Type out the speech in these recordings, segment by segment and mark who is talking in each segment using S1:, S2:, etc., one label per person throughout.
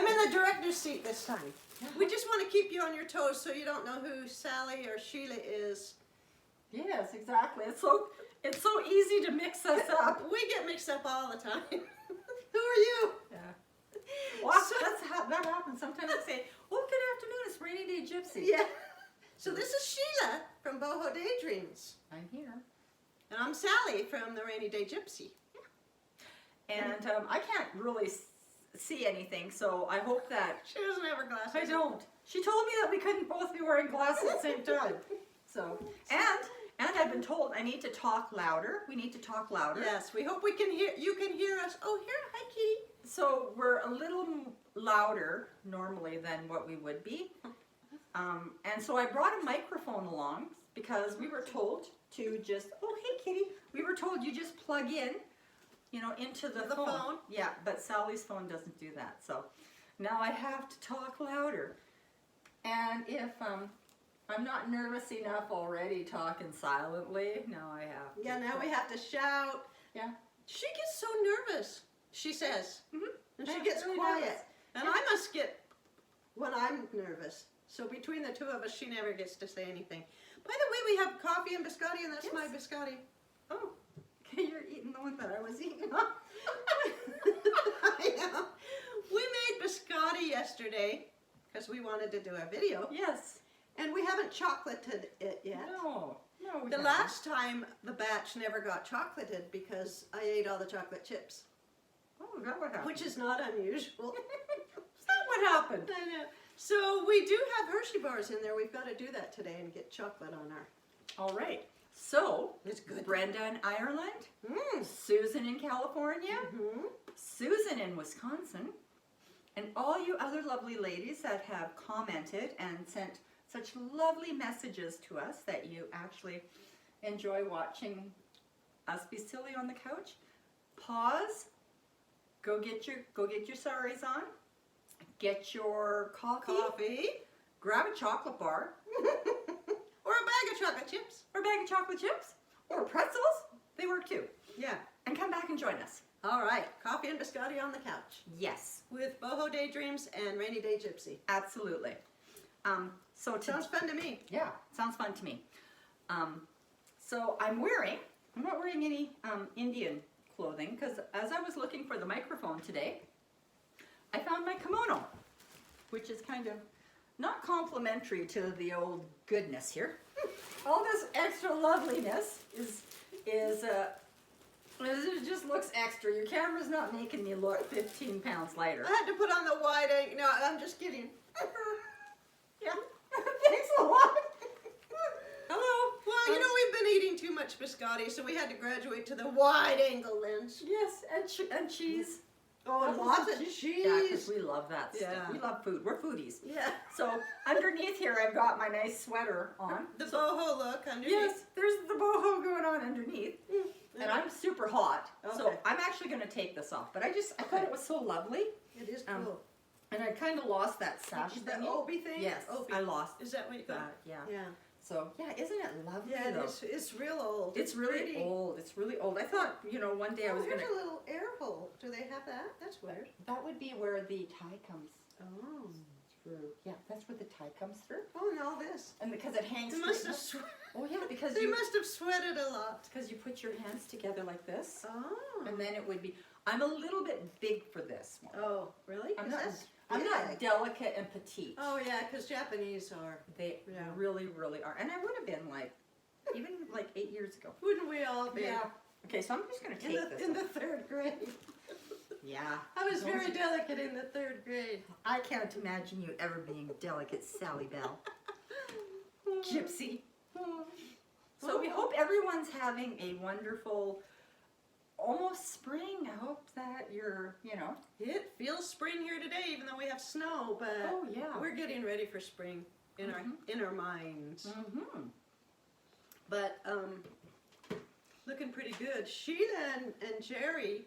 S1: I'm in the director's seat this time. We just want to keep you on your toes so you don't know who Sally or Sheila is.
S2: Yes, exactly. It's so easy to mix us up.
S1: We get mixed up all the time. Who are you?
S2: Yeah. Well, that happens. Sometimes I say, "Oh, good afternoon. It's Rainy Day Gypsy."
S1: Yeah. So this is Sheila from Boho Daydreams.
S2: I'm here.
S1: And I'm Sally from the Rainy Day Gypsy.
S2: And I can't really see anything, so I hope that...
S1: She doesn't have her glasses.
S2: I don't. She told me that we couldn't both be wearing glasses at the same time. So, and I've been told I need to talk louder. We need to talk louder.
S1: Yes, we hope you can hear us. Oh, here, hi Kitty.
S2: So we're a little louder normally than what we would be. And so I brought a microphone along because we were told to just, oh, hey Kitty. We were told you just plug in, you know, into the phone. Yeah, but Sally's phone doesn't do that. So now I have to talk louder. And if I'm not nervous enough already talking silently, now I have to.
S1: Yeah, now we have to shout.
S2: Yeah.
S1: She gets so nervous, she says.
S2: Mm-hmm.
S1: And she
S2: Yeah,
S1: gets
S2: really
S1: quiet.
S2: nervous.
S1: And I must get when I'm nervous. So between the two of us, she never gets to say anything. By the way, we have coffee and biscotti, and that's my biscotti.
S2: Oh, okay, you're eating the one that I was eating.
S1: I know. We made biscotti yesterday because we wanted to do a video.
S2: Yes.
S1: And we haven't chocolated it yet.
S2: No. No, we
S1: The
S2: haven't.
S1: last time the batch never got chocolated because I ate all the chocolate chips.
S2: Oh, is that what happened?
S1: Which is not unusual.
S2: Is that what happened?
S1: I know. So we do have Hershey bars in there. We've got to do that today and get chocolate on our.
S2: All right. So,
S1: It's good.
S2: Brenda in Ireland,
S1: Mm.
S2: Susan in California,
S1: Mm-hmm.
S2: Susan in Wisconsin, and all you other lovely ladies that have commented and sent such lovely messages to us that you actually enjoy watching us be silly on the couch. Pause. Go get your saris on. Get your coffee. Grab a chocolate bar.
S1: Or a bag of chocolate chips.
S2: Or a bag of chocolate chips. Or pretzels. They work too.
S1: Yeah.
S2: And come back and join us.
S1: All right. Coffee and biscotti on the couch
S2: Yes,
S1: with Boho Daydreams and Rainy Day Gypsy.
S2: absolutely. So
S1: Sounds fun to me.
S2: yeah, sounds fun to me. So I'm not wearing any Indian clothing because as I was looking for the microphone today, I found my kimono, which is kind of not complimentary to the old goodness here. All this extra loveliness it just looks extra. Your camera's not making me look 15 pounds lighter.
S1: I had to put on the wide angle. No, I'm just kidding.
S2: Yeah, thanks a lot. Hello.
S1: Well, you know, we've been eating too much biscotti, so we had to graduate to the wide angle lens.
S2: Yes, and cheese.
S1: Oh, and lots of cheese.
S2: Yeah, because we love that stuff.
S1: Yeah.
S2: We love food. We're foodies.
S1: Yeah.
S2: So underneath here, I've got my nice sweater on.
S1: The boho look underneath.
S2: Yes, there's the boho going on underneath. And I'm super hot, so
S1: Okay.
S2: I'm actually going to take this off. But I thought it was so lovely,
S1: It is cool.
S2: and I kind of lost that sash
S1: The
S2: thing.
S1: Obi thing?
S2: Yes,
S1: Obi.
S2: I lost
S1: Is that what you got?
S2: that. Yeah.
S1: Yeah.
S2: So yeah, isn't it lovely?
S1: Yeah,
S2: though?
S1: it's real old.
S2: It's really
S1: pretty.
S2: old. It's really old. I thought, one day I
S1: Oh,
S2: was
S1: here's
S2: going to.
S1: a little air hole. Do they have that? That's weird.
S2: That would be where the tie comes
S1: Oh.
S2: through. Yeah, that's where the tie comes through.
S1: Oh, and all this.
S2: And because it hangs
S1: They must have
S2: straight up. Oh yeah, because
S1: They must have sweated a lot.
S2: you put your hands together like this,
S1: Oh.
S2: and then it would be. I'm a little bit big for this one.
S1: Oh, really?
S2: I'm
S1: 'Cause
S2: not.
S1: that's
S2: I'm not
S1: big.
S2: delicate and petite.
S1: Oh yeah, because Japanese are.
S2: They
S1: Yeah.
S2: really, really are. And I would have been even 8 years ago.
S1: Wouldn't we all be?
S2: Yeah. Okay, so I'm just gonna take this.
S1: In the third grade.
S2: Yeah.
S1: I was very delicate in the third grade.
S2: I can't imagine you ever being delicate, Sally Bell. Gypsy. So we hope everyone's having a wonderful, almost spring. I hope that you're,
S1: It feels spring here today, even though we have snow. But
S2: Oh, yeah.
S1: we're getting ready for spring in our minds.
S2: Mm-hmm.
S1: But looking pretty good. Sheila and Jerry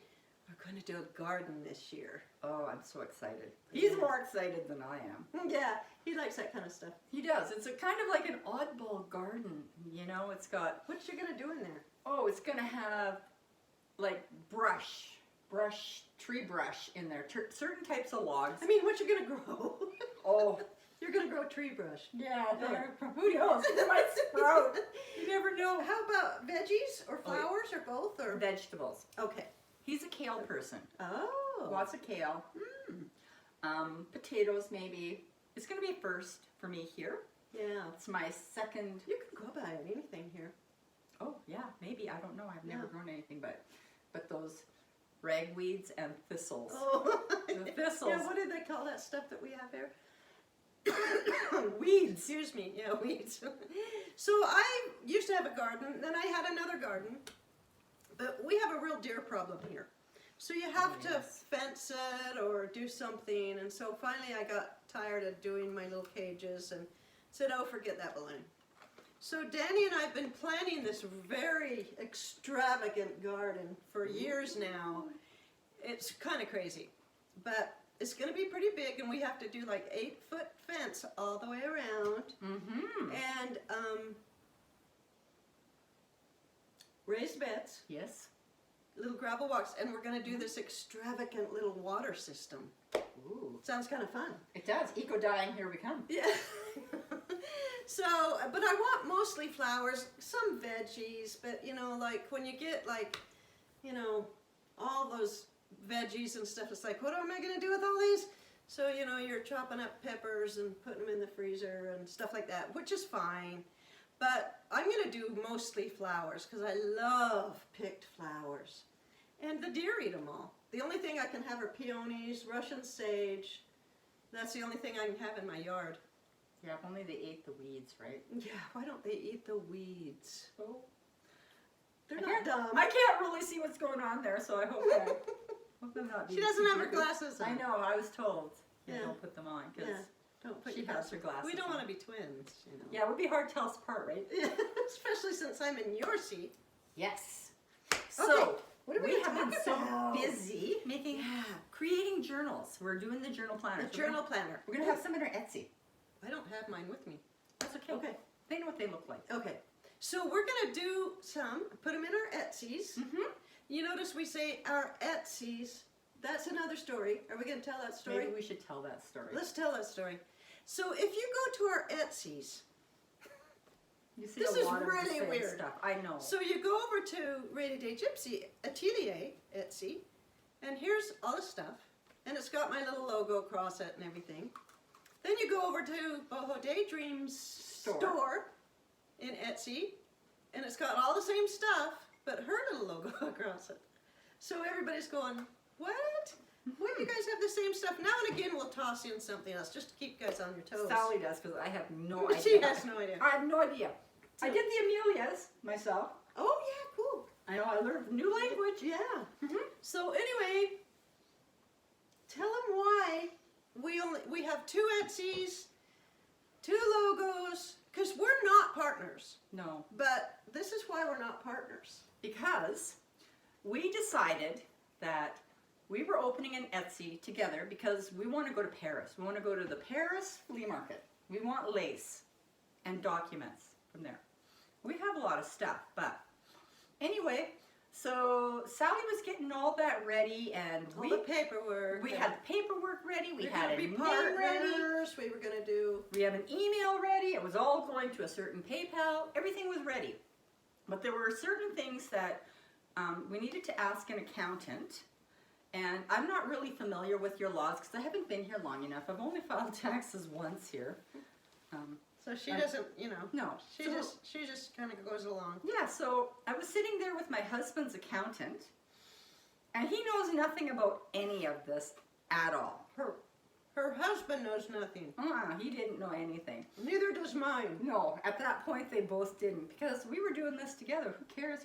S1: are going to do a garden this year.
S2: Oh, I'm so excited. He's more excited than I am.
S1: Yeah, he likes that kind of stuff.
S2: He does. It's a kind of like an oddball garden, It's got,
S1: What's you going to do in there?
S2: it's going to have like brush tree brush in there, certain types of logs.
S1: I mean, what you gonna grow?
S2: Oh,
S1: You're gonna grow tree brush.
S2: yeah, who knows? It might sprout. You never know.
S1: How about veggies or flowers or both or?
S2: Vegetables.
S1: Okay.
S2: He's a kale person.
S1: Oh.
S2: Lots of kale. Potatoes maybe. It's going to be first for me here.
S1: Yeah.
S2: It's my second.
S1: You can go by anything here.
S2: Oh yeah, maybe. I don't know. I've never
S1: Yeah.
S2: grown anything, but those ragweeds and thistles.
S1: Oh.
S2: The thistles.
S1: Yeah. What did they call that stuff that we have here?
S2: Weeds.
S1: Excuse me. Yeah, weeds. So I used to have a garden. Then I had another garden, but we have a real deer problem here. So you have to fence it or do something. And so finally I got tired of doing my little cages and said, oh, forget that balloon. So Danny and I have been planning this very extravagant garden for years now. It's kind of crazy, but it's going to be pretty big, and we have to do like 8-foot fence all the way around.
S2: Mm-hmm.
S1: And raised beds.
S2: Yes.
S1: Little gravel walks, and we're going to do this extravagant little water system.
S2: Ooh.
S1: Sounds kind of fun.
S2: It does. Eco-dying, here we come.
S1: Yeah. So, but I want mostly flowers, some veggies, but you know, like when you get like, you know, all those veggies and stuff, it's like, what am I going to do with all these? So, you know, you're chopping up peppers and putting them in the freezer and stuff like that, which is fine. But I'm going to do mostly flowers because I love picked flowers. And the deer eat them all. The only thing I can have are peonies, Russian sage. That's the only thing I can have in my yard.
S2: Yeah, if only they ate the weeds, right?
S1: Yeah, why don't they eat the weeds?
S2: Oh.
S1: They're not dumb.
S2: I can't really see what's going on there, so I hope that. Hope I'm not
S1: She
S2: being
S1: doesn't
S2: too
S1: have her
S2: creepy.
S1: glasses on.
S2: I know, I was told.
S1: Yeah.
S2: Don't put them on, because
S1: Yeah. Don't put
S2: she
S1: your
S2: has her glasses
S1: We don't
S2: on.
S1: want to be twins, you know.
S2: Yeah, it would be hard to tell us apart, right?
S1: Especially since I'm in your seat.
S2: Yes.
S1: Okay,
S2: So,
S1: what are we
S2: we
S1: gonna
S2: have been
S1: talk
S2: so
S1: about?
S2: busy making,
S1: Yeah.
S2: creating journals. We're doing the journal planners.
S1: The journal planner.
S2: We're going to have some in our Etsy.
S1: I don't have mine with me.
S2: That's okay.
S1: Okay.
S2: They know what they look like.
S1: Okay. So we're going to do some, put them in our Etsys.
S2: Mm-hmm.
S1: You notice we say our Etsys. That's another story. Are we going to tell that story?
S2: Maybe we should tell that story.
S1: Let's tell that story. So if you go to our Etsys,
S2: You see
S1: this
S2: a
S1: is
S2: lot of the
S1: really
S2: same
S1: weird.
S2: stuff. I know.
S1: so you go over to Rainy Day Gypsy Atelier Etsy, and here's all the stuff, and it's got my little logo across it and everything. Then you go over to Boho Daydreams store in Etsy, and it's got all the same stuff, but her little logo across it. So everybody's going, what? Why do you guys have the same stuff? Now and again we'll toss in something else just to keep you guys on your toes.
S2: Sally does, because I have no idea.
S1: She has no idea.
S2: I have no idea. I did the Amelias myself.
S1: Oh yeah, cool.
S2: I know, I learned a new language.
S1: Yeah.
S2: Mm-hmm.
S1: So anyway, tell them why we have 2 Etsys, 2 logos, because we're not partners.
S2: No,
S1: But this is why we're not partners.
S2: because we decided that we were opening an Etsy together because we want to go to Paris. We want to go to the Paris flea market. We want lace and documents from there. We have a lot of stuff, but anyway, so Sally was getting all that ready, and
S1: All the paperwork.
S2: we had the paperwork ready. We
S1: we're
S2: had
S1: gonna
S2: a
S1: be
S2: name ready.
S1: partners. We were gonna do.
S2: We have an email ready. It was all going to a certain PayPal. Everything was ready. But there were certain things that we needed to ask an accountant. And I'm not really familiar with your laws because I haven't been here long enough. I've only filed taxes once here.
S1: So she doesn't, you know.
S2: No.
S1: She just kind of goes along.
S2: Yeah, so I was sitting there with my husband's accountant. And he knows nothing about any of this at all.
S1: Her husband knows nothing.
S2: He didn't know anything.
S1: Neither does mine.
S2: No, at that point they both didn't because we were doing this together. Who cares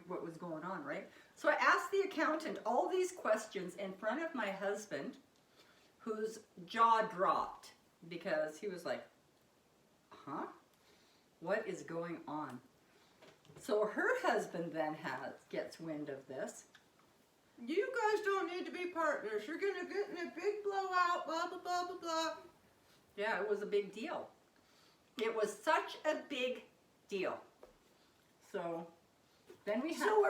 S2: what was going on, right? So I asked the accountant all these questions in front of my husband, whose jaw dropped because he was like, huh? What is going on? So her husband then gets wind of this.
S1: You guys don't need to be partners. You're gonna get in a big blowout, blah, blah, blah, blah, blah.
S2: Yeah, it was a big deal. It was such a big deal. So Then we have.
S1: So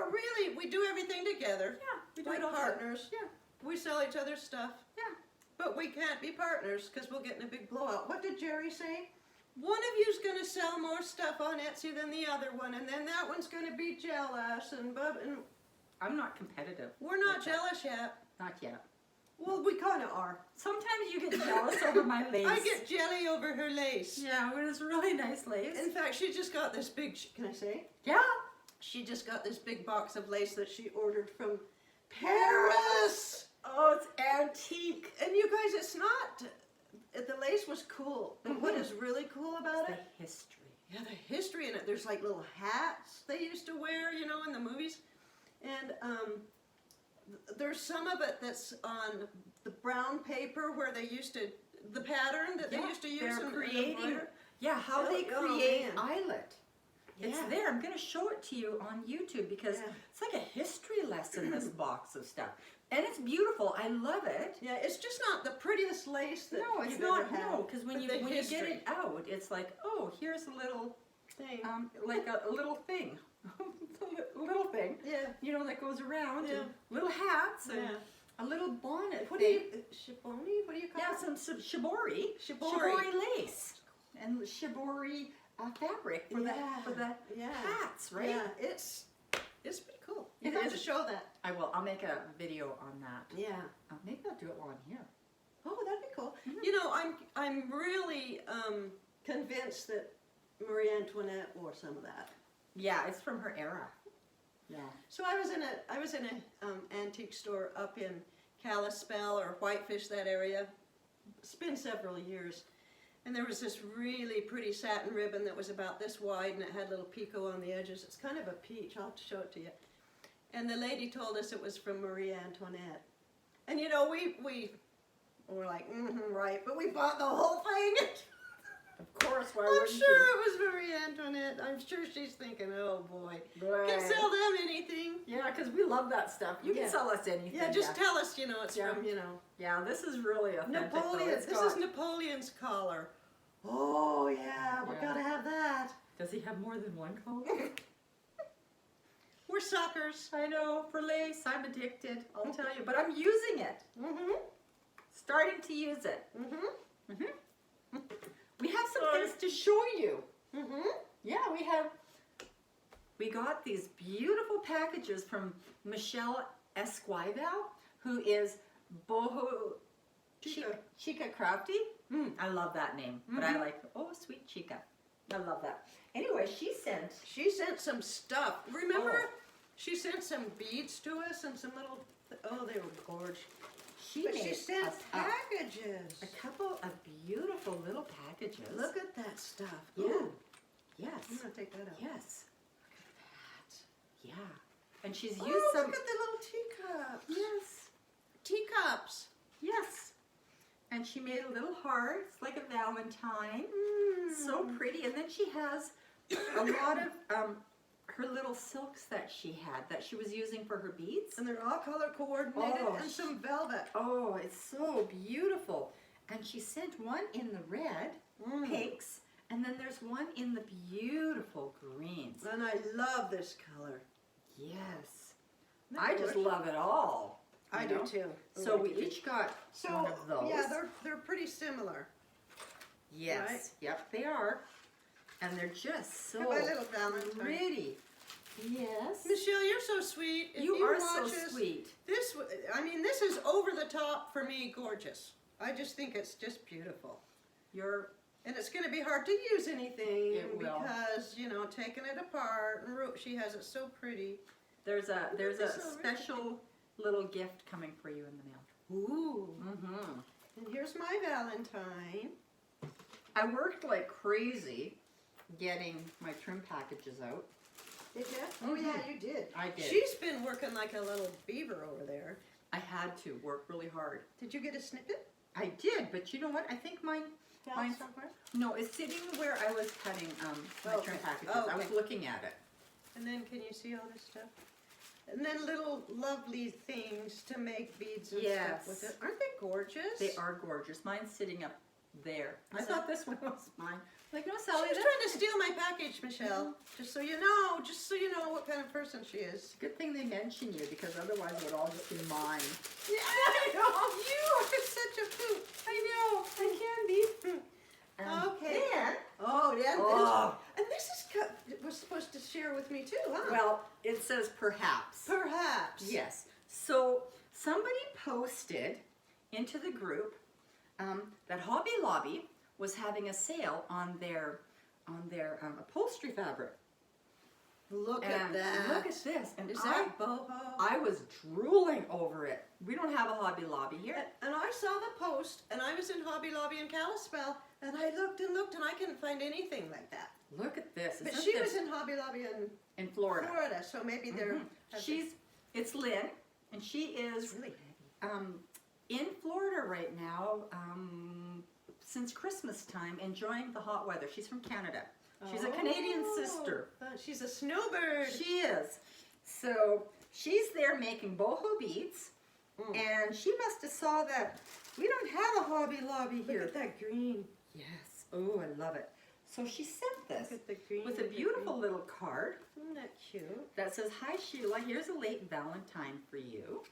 S1: we do everything together.
S2: Yeah, we do
S1: Like
S2: it all
S1: partners.
S2: Yeah.
S1: We sell each other's stuff.
S2: Yeah.
S1: But we can't be partners because we'll get in a big blowout. What did Jerry say? One of you's going to sell more stuff on Etsy than the other one, and then that one's going to be jealous. And
S2: I'm not competitive.
S1: we're not
S2: like that.
S1: jealous yet.
S2: Not yet.
S1: Well, we kind of are.
S2: Sometimes you get jealous over my lace.
S1: I get jelly over her lace.
S2: Yeah, but it's really nice lace.
S1: In fact, she just got this big, can I say?
S2: Yeah.
S1: She just got this big box of lace that she ordered from Paris.
S2: Oh, it's antique.
S1: And you guys, it's not, the lace was cool. But what is really cool about
S2: It's
S1: it?
S2: the history.
S1: Yeah, the history in it. There's like little hats they used to wear, you know, in the movies. And there's some of it that's on the brown paper where they used to, the pattern that they used to use.
S2: They're
S1: in
S2: creating,
S1: embroider.
S2: yeah, how they
S1: Oh,
S2: create
S1: man.
S2: eyelet. It's
S1: Yeah.
S2: there. I'm going to show it to you on YouTube because
S1: Yeah.
S2: it's like a history lesson, this box of stuff. And it's beautiful. I love it.
S1: Yeah, it's just not the prettiest lace that
S2: No, it's
S1: you've
S2: not.
S1: ever had.
S2: No, because when
S1: but
S2: you
S1: the
S2: get
S1: history
S2: it out, it's like, oh, here's a little,
S1: thing.
S2: like a little thing, a little thing,
S1: Yeah.
S2: you know, that goes around.
S1: Yeah.
S2: And little hats and
S1: Yeah.
S2: a little bonnet.
S1: What do
S2: thing.
S1: you, shiboni? What do you call
S2: Yeah,
S1: it?
S2: some shibori.
S1: Shibori.
S2: Lace and shibori fabric for the
S1: Yeah.
S2: hats, right?
S1: Yeah, it's pretty cool. You
S2: It
S1: have
S2: is.
S1: to show that.
S2: I will. I'll make a video on that.
S1: Yeah.
S2: Maybe I'll do it while I'm here.
S1: Oh, that'd be cool.
S2: Mhm.
S1: You know, I'm really convinced that Marie Antoinette wore some of that.
S2: Yeah, it's from her era. Yeah.
S1: So I was in a antique store up in Kalispell or Whitefish, that area. It's been several years. And there was this really pretty satin ribbon that was about this wide and it had little picot on the edges. It's kind of a peach. I'll have to show it to you. And the lady told us it was from Marie Antoinette. And you know, we were like, right, but we bought the whole thing.
S2: Of course, why
S1: I'm
S2: wouldn't
S1: sure it was Marie Antoinette. I'm sure she's thinking, oh boy,
S2: you?
S1: can sell them anything.
S2: Yeah, because we love that stuff. You
S1: Yeah.
S2: can sell us anything.
S1: Yeah, just tell us, you know, it's
S2: Yeah.
S1: from, you know.
S2: Yeah, this is really authentic. though.
S1: Napoleon.
S2: It's
S1: This
S2: got-
S1: is Napoleon's collar. Oh yeah, we
S2: Yeah.
S1: gotta have that.
S2: Does he have more than one collar?
S1: We're suckers.
S2: I know, for lace, I'm addicted, I'll tell you. But I'm using it.
S1: Mhm.
S2: Starting to use it.
S1: Mhm.
S2: We have some things to show you.
S1: Mhm.
S2: Yeah, we got these beautiful packages from Michelle Esquivel, who is Boho Chica Crafty. I love that name, but I like, oh, sweet Chica. I love that. Anyway, she sent.
S1: She sent some stuff. Remember,
S2: Oh.
S1: she sent some beads to us and some little. Oh, they were gorgeous.
S2: She
S1: But
S2: made
S1: she sent
S2: us
S1: packages.
S2: a couple of beautiful little packages.
S1: Look at that stuff.
S2: Yeah.
S1: Ooh,
S2: Yes.
S1: I'm gonna take that out.
S2: Yes. Yeah. And she's used
S1: Oh,
S2: some.
S1: look at the little teacups.
S2: Yes.
S1: Teacups.
S2: Yes. And she made a little heart, it's like a Valentine. So pretty. And then she has a lot of her little silks that she had that she was using for her beads.
S1: And they're all color coordinated
S2: Oh,
S1: and some velvet.
S2: Oh, it's so beautiful. And she sent one in the red, pinks, and then there's one in the beautiful greens.
S1: And I love this color.
S2: Yes.
S1: Isn't that
S2: I just
S1: gorgeous?
S2: love it all.
S1: I
S2: you
S1: do
S2: know?
S1: too.
S2: So we each got one of those.
S1: Yeah, they're pretty similar.
S2: Yes.
S1: Right?
S2: Yep, they are. And they're just so
S1: Look at my little Valentine.
S2: pretty. Yes.
S1: Michelle, you're so sweet. If
S2: You are so
S1: watch us,
S2: sweet.
S1: This is over the top for me, gorgeous. I just think it's just beautiful. And it's going to be hard to use anything
S2: It will.
S1: because, you know, taking it apart and she has it so pretty.
S2: There's a
S1: It's so
S2: special little gift coming for you in the mail.
S1: Ooh.
S2: Mm-hmm.
S1: And here's my Valentine.
S2: I worked like crazy getting my trim packages out.
S1: Did you? Oh yeah, you did.
S2: I did.
S1: She's been working like a little beaver over there.
S2: I had to work really hard.
S1: Did you get a snippet?
S2: I did, but you know what? I think mine.
S1: Found somewhere?
S2: No, it's sitting where I was cutting my
S1: Okay.
S2: trim packages.
S1: Okay.
S2: I was looking at it.
S1: And then can you see all this stuff? And then little lovely things to make beads and
S2: Yes.
S1: stuff with it. Aren't they gorgeous?
S2: They are gorgeous. Mine's sitting up there. I
S1: Is
S2: thought this one was mine. Like, no,
S1: She
S2: Sally,
S1: was
S2: that's
S1: trying to steal my package, Michelle. Just so you know what kind of person she is.
S2: good thing they mention you, because otherwise it would all just be mine.
S1: Yeah, I know. You are such a poop.
S2: I know, I can be.
S1: Okay.
S2: And,
S1: Oh, yeah.
S2: oh,
S1: And this was supposed to share with me too, huh?
S2: well, it says perhaps.
S1: Perhaps.
S2: Yes. So somebody posted into the group that Hobby Lobby was having a sale on their upholstery fabric.
S1: Look
S2: And
S1: at that.
S2: look at this. And
S1: Is that boho?
S2: I was drooling over it. We don't have a Hobby Lobby here.
S1: And I saw the post, and I was in Hobby Lobby in Kalispell, and I looked and looked, and I couldn't find anything like that.
S2: Look at this.
S1: But
S2: Isn't
S1: she
S2: this
S1: was in Hobby Lobby
S2: in Florida.
S1: so maybe they're.
S2: It's Lynn, and she is
S1: really heavy.
S2: in Florida right now since Christmas time, enjoying the hot weather. She's from Canada. She's a Canadian sister.
S1: She's a snowbird.
S2: She is. So she's there making boho beads, and she must have saw that we don't have a Hobby Lobby here.
S1: Look at that green.
S2: Yes. Oh, I love it. So she sent this
S1: Look at the green.
S2: with a beautiful little card
S1: Isn't that cute?
S2: that says, "Hi Sheila, here's a late Valentine for you.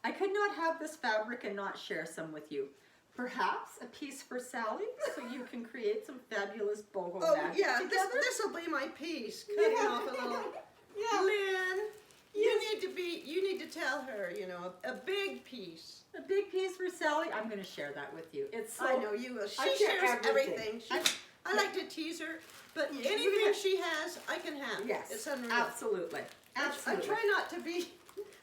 S2: I could not have this fabric and not share some with you. Perhaps a piece for Sally, so you can create some fabulous boho magic together."
S1: This will be my piece. Cutting off a little.
S2: Yeah.
S1: Lynn, you need to tell her, a big piece.
S2: A big piece for Sally. I'm going to share that with you. It's so,
S1: I know you will.
S2: I
S1: She
S2: share
S1: shares
S2: everything.
S1: I like to tease her, but
S2: Yeah,
S1: anything
S2: you can-
S1: she has, I can have.
S2: Yes,
S1: It's unreal.
S2: absolutely.
S1: I
S2: Absolutely.
S1: try not to be.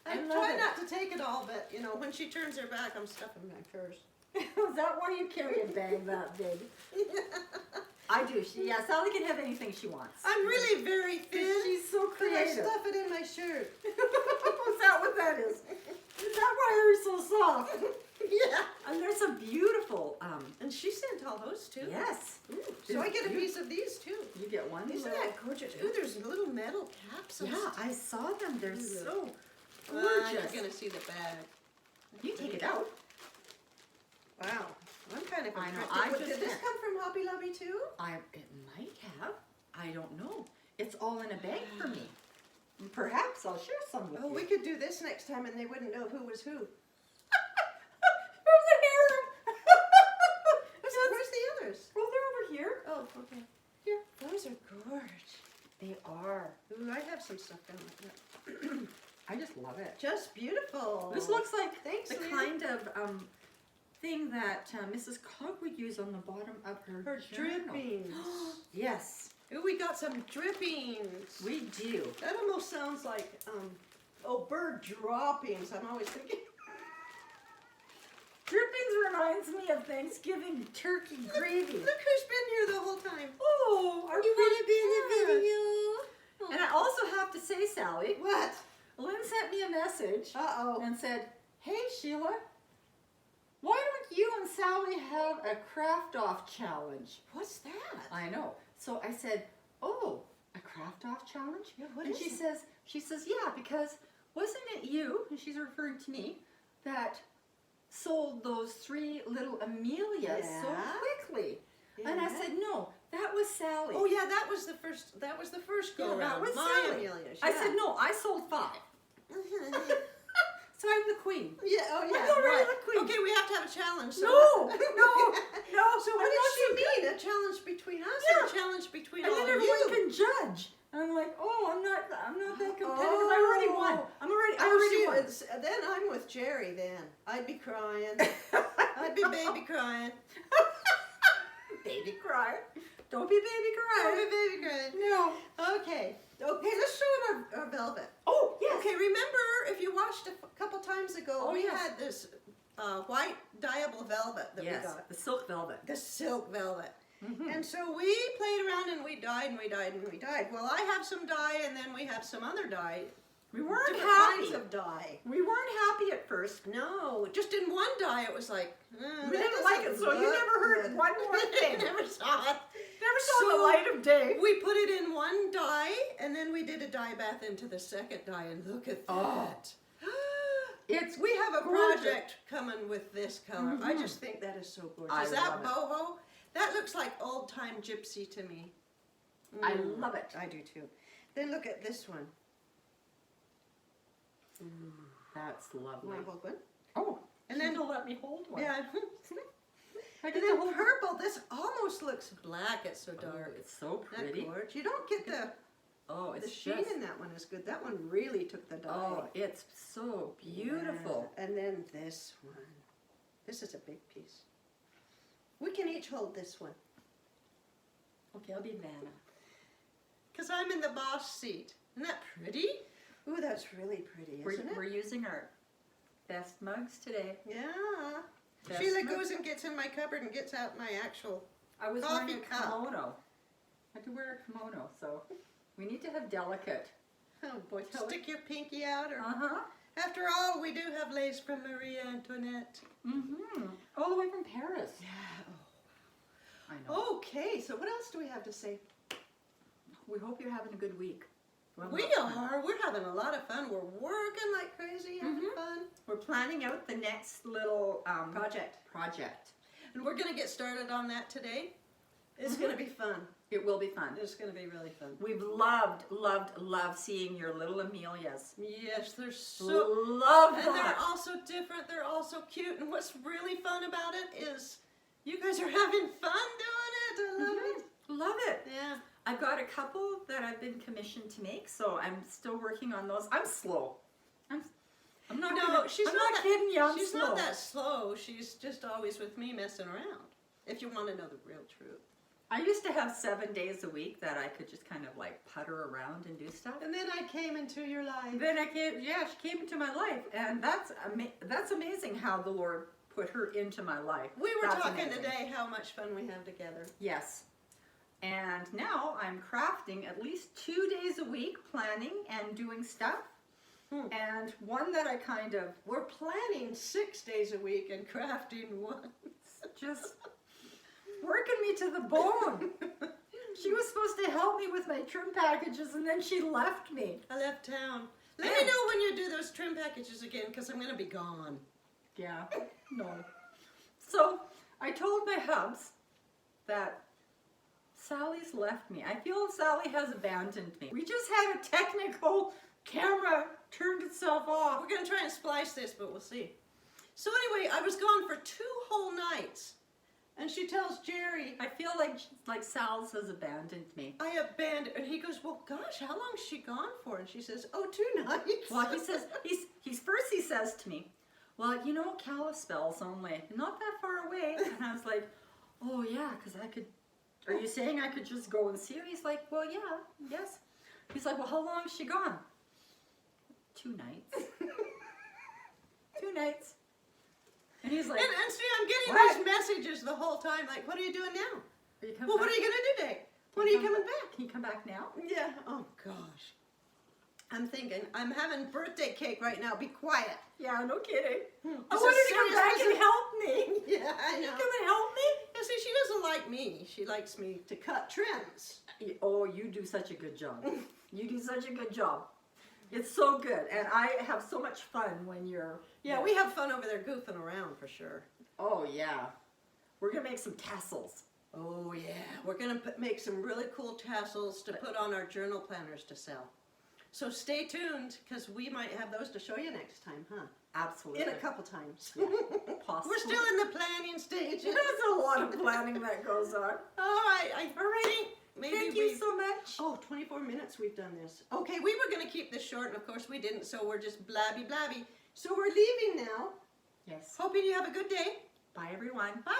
S1: I
S2: love
S1: try
S2: it.
S1: not to take it all, but when she turns her back, I'm stuffing my purse.
S2: Is that why you carry a bag that big? I do. Sally can have anything she wants.
S1: I'm really very thin.
S2: She's so
S1: and I
S2: creative.
S1: stuff it in my shirt.
S2: Is that what that is? Is that why you're so soft?
S1: Yeah.
S2: And there's some beautiful,
S1: And she sent all those too.
S2: yes.
S1: So I get a piece of these too.
S2: You get one.
S1: Isn't
S2: little-
S1: that gorgeous? Ooh, there's little metal caps.
S2: Yeah, I saw them. They're so
S1: You're
S2: gorgeous.
S1: gonna see the bag.
S2: You take it out.
S1: Wow. I'm kind of.
S2: I know,
S1: impressed.
S2: I
S1: Did
S2: just
S1: this
S2: can't.
S1: come from Hobby Lobby too?
S2: It might have. I don't know. It's all in a bag for me. And perhaps I'll share some with
S1: Oh,
S2: you.
S1: we could do this next time, and they wouldn't know who was who.
S2: Where's the hair?
S1: Where's the others?
S2: Well, they're over here.
S1: Oh, okay.
S2: Here.
S1: Those are gorgeous.
S2: They are.
S1: Ooh, I have some stuff down like that.
S2: I just love it.
S1: Just beautiful.
S2: This looks like
S1: Thanks,
S2: the
S1: Leah.
S2: kind of thing that Mrs. Cog would use on the bottom of her journal.
S1: drippings.
S2: Yes,
S1: Ooh, we got some drippings.
S2: we do.
S1: That almost sounds like bird droppings. I'm always thinking.
S2: Drippings reminds me of Thanksgiving turkey gravy.
S1: Look who's been here the whole time.
S2: Oh, our
S1: You want to be in the
S2: friend.
S1: video?
S2: And I also have to say, Sally,
S1: What?
S2: Lynn sent me a message
S1: Uh-oh.
S2: and said, "Hey Sheila, why don't you and Sally have a craft off challenge?"
S1: What's that?
S2: I know. So I said, "Oh, a craft off challenge?"
S1: Yeah, what
S2: and
S1: is
S2: she
S1: it?
S2: says, "Yeah, because wasn't it you?" And she's referring to me, that sold those 3 little Amelias so
S1: Yeah.
S2: quickly. And I
S1: Yeah.
S2: said, "No, that was Sally."
S1: Oh yeah, that was the first. That was the first go
S2: Yeah, that
S1: round.
S2: was
S1: My
S2: Sally.
S1: Amelia's.
S2: I
S1: yeah.
S2: said, "No, I sold 5." So I'm the queen.
S1: Yeah. Oh yeah.
S2: I'm already
S1: right.
S2: the queen.
S1: Okay, we have to have a challenge. So
S2: No. So
S1: what
S2: I'm
S1: did
S2: not
S1: she
S2: so good.
S1: mean? A challenge between us
S2: Yeah.
S1: or a challenge between
S2: And
S1: all
S2: then
S1: of
S2: everyone
S1: you?
S2: can judge. And I'm like, "Oh, I'm not that competitive. I already won. I already won."
S1: Then I'm with Jerry. Then I'd be crying. I'd be baby crying.
S2: Baby cry. Don't be baby
S1: I'd
S2: cry.
S1: be baby crying.
S2: No.
S1: Okay. Okay. Let's show them our velvet.
S2: Oh, yes.
S1: Okay. Remember, if you watched a couple times ago,
S2: Oh,
S1: we
S2: yes.
S1: had this white dyeable velvet that
S2: Yes,
S1: we got.
S2: the silk velvet.
S1: The silk velvet.
S2: Mhm.
S1: And so we played around and we dyed and we dyed and we dyed. Well, I have some dye and then we have some other dye.
S2: We weren't
S1: Different
S2: happy.
S1: kinds of dye.
S2: We weren't happy at first.
S1: No, just in one dye it was like,
S2: We
S1: that
S2: didn't like it,
S1: doesn't
S2: so you
S1: look
S2: never heard
S1: good.
S2: one more thing.
S1: Never saw it.
S2: Never saw the
S1: So-
S2: light of day.
S1: We put it in one dye and then we did a dye bath into the second dye and look at
S2: Oh.
S1: that.
S2: It's
S1: We have a
S2: gorgeous.
S1: project coming with this color. I just think that is so gorgeous.
S2: I
S1: Is that
S2: love it.
S1: boho? That looks like old time gypsy to me.
S2: I love it.
S1: I do too. Then look at this one.
S2: That's lovely.
S1: Want to hold one?
S2: Oh,
S1: And then
S2: you'll let me hold one.
S1: yeah.
S2: I
S1: And
S2: get to
S1: then
S2: hold
S1: purple. This almost looks black. It's so
S2: Oh,
S1: dark.
S2: it's so
S1: Isn't that
S2: pretty.
S1: gorgeous? You don't get the
S2: Oh, it's
S1: sheen
S2: just.
S1: in that one is good. That one really took the dye.
S2: Oh, it's so beautiful.
S1: Yeah. And then this one. This is a big piece. We can each hold this one.
S2: Okay, I'll be Vanna.
S1: Because I'm in the boss seat. Isn't that pretty? Ooh, that's really pretty, isn't it?
S2: We're using our best mugs today.
S1: Yeah.
S2: Best
S1: Sheila
S2: mug.
S1: goes and gets in my cupboard and gets out my actual.
S2: I was
S1: Coffee
S2: wearing a
S1: cup.
S2: kimono. I had to wear a kimono, so we need to have delicate.
S1: Oh boy, stick your pinky out. Or
S2: Uh-huh.
S1: after all, we do have lace from Maria Antoinette.
S2: Mm-hmm. All the way from Paris.
S1: Yeah.
S2: I know.
S1: Okay, so what else do we have to say?
S2: We hope you're having a good week. Well,
S1: We
S2: not fun.
S1: are. We're having a lot of fun. We're working like crazy, having
S2: Mhm.
S1: fun.
S2: We're planning out the next little
S1: Project. And we're going to get started on that today. It's going to be fun.
S2: It will be fun.
S1: It's going to be really fun.
S2: We've loved seeing your little Amelias.
S1: Yes, they're so...
S2: Love
S1: And they're
S2: that.
S1: also different. They're also cute. And what's really fun about it is you guys are having fun doing it. I love it.
S2: Love it.
S1: Yeah.
S2: I've got a couple that I've been commissioned to make, so I'm still working on those. I'm slow. I'm not.
S1: No,
S2: gonna,
S1: she's
S2: I'm
S1: not
S2: not
S1: that-
S2: kidding you. I'm
S1: She's
S2: slow.
S1: not that slow. She's just always with me messing around. If you want to know the real truth.
S2: I used to have 7 days a week that I could just kind of like putter around and do stuff.
S1: And then I came into your life.
S2: Then she came into my life, and that's amazing how the Lord put her into my life.
S1: We were
S2: That's
S1: talking
S2: amazing.
S1: today how much fun we have together.
S2: Yes. And now I'm crafting at least 2 days a week, planning and doing stuff. And one that I kind of
S1: We're planning 6 days a week and crafting once.
S2: just working me to the bone. She was supposed to help me with my trim packages, and then she left me.
S1: I left town. Let me know when you do those trim packages again, because I'm going to be gone.
S2: Yeah, no. So I told my hubs that Sally's left me. I feel Sally has abandoned me. We just had a technical camera turned itself off.
S1: We're going to try and splice this, but we'll see. So anyway, I was gone for 2 whole nights. And she tells Jerry,
S2: I feel like Sal's has abandoned me.
S1: I abandoned. And he goes, well, gosh, how long is she gone for? And she says, oh, 2 nights.
S2: Well, he says, he says to me, well, you know, Kalispell's only not that far away. And I was like, oh yeah, because I could, are you saying I could just go and see her? He's like, well, yeah, yes. He's like, well, how long is she gone? 2 nights. 2 nights. And he's like,
S1: And see, I'm getting
S2: What?
S1: these messages the whole time, like, what are you doing now?
S2: are you coming
S1: Well,
S2: back?
S1: what are you going to do today? When are you coming back?
S2: Can you come back now?
S1: Yeah. Oh, gosh. I'm thinking, I'm having birthday cake right now. Be quiet.
S2: Yeah, no kidding. I
S1: This is
S2: wanted to come
S1: serious
S2: back and
S1: business.
S2: help me.
S1: Yeah, I
S2: Can you
S1: know.
S2: come and help me?
S1: Yeah, see, she doesn't like me. She likes me to cut trims.
S2: Oh, you do such a good job. You do such a good job. It's so good, and I have so much fun when you're...
S1: Yeah, we have fun over there goofing around for sure.
S2: Oh, yeah. We're going to make some tassels.
S1: Oh, yeah. We're going to make some really cool tassels to put on our journal planners to sell. So stay tuned, because we might have those to show you next time, huh?
S2: Absolutely.
S1: In a couple times.
S2: Possible.
S1: We're still in the planning stage.
S2: There's a lot of planning that goes on.
S1: All right. I think maybe
S2: Thank you so much.
S1: Oh, 24 minutes we've done this. Okay, we were going to keep this short, and of course we didn't, so we're just blabby. So we're leaving now.
S2: Yes.
S1: Hoping you have a good day.
S2: Bye, everyone.
S1: Bye.